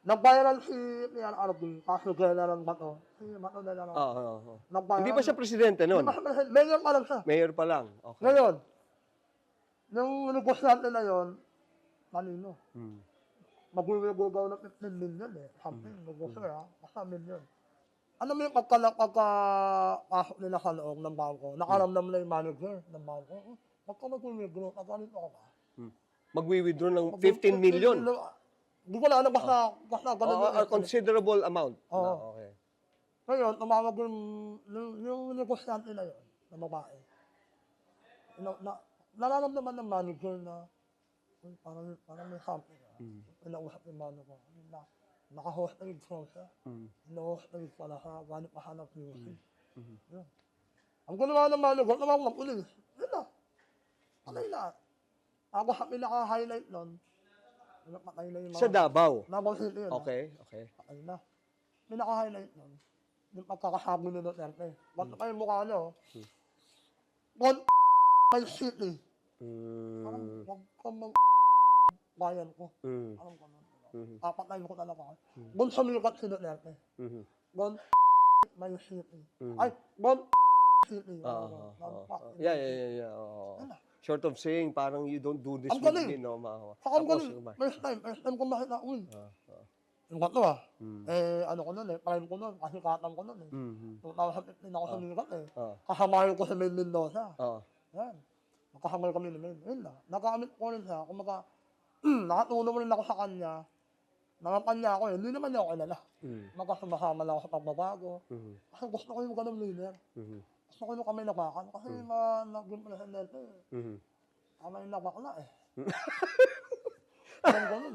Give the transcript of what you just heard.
Nag-viral si Mayor Arvin, kaso general Bato. Si Bato na lang. Oo. Nag-viral. Hindi pa siya presidente Hindi noon? pa siya presidente. Mayor pa lang siya. Mayor pa lang. Okay. Ngayon, nung negosyante na yun, kanino? Magwiwigaw ng 15 million eh. Something, negosyo basta million. Ano mo yung pagkapasok nila sa loob ng bangko, nakaramdam na yung manager ng bangko, pagka magwiwigaw, pagkanito ako ba? Magwi-withdraw ng 15 million. Hindi ko na alam, basta ganun Oo, a considerable amount. Oo. Okay. Ngayon, tumawag yung negosyante na yun, na babae. Nararamdaman ng manager na parang may something. Pinausap yung manager ko. Naka-hostage siya. Ina-hostage pala siya, ganit pa siya ng QC. Yun. Ang ginawa ng manager, tumawag ng pulis. Yun na. Patay na. Ako sa pinaka-highlight nun, patay na yung mga... Sa Davao? Davao City yun. Okay. Patay na. Pinaka-highlight nun, yung pagkakasabi ni Duterte. Ba't pa yung mukha niyo? My city. Parang huwag kang bayan ko. Parang ganun. Papatayin ko talaga. Doon sumikat si Duterte. Doon my city. Ay, doon city. Yeah. Short of saying, parang you don't do this Ang with galing. me, no? Saka ang galing. First time ko makita. Uy. Yung bato ano ko nun prime ko nun, kasi katang ko nun 2015 ako sumikat Kasamahin ko sa Main Mendoza. Yan. Magkasamay kami ni Main. Yun na. Nagamit ko rin siya. Kumaga, nakatulong rin ako sa kanya. Nangapan niya ako hindi naman niya ako kilala. Magkasama lang ako sa pagbabago. Kasi gusto ko yung ganun leader. Gusto ko yung kami nabakan. Kasi naging presidente. Kami nabakla Ganun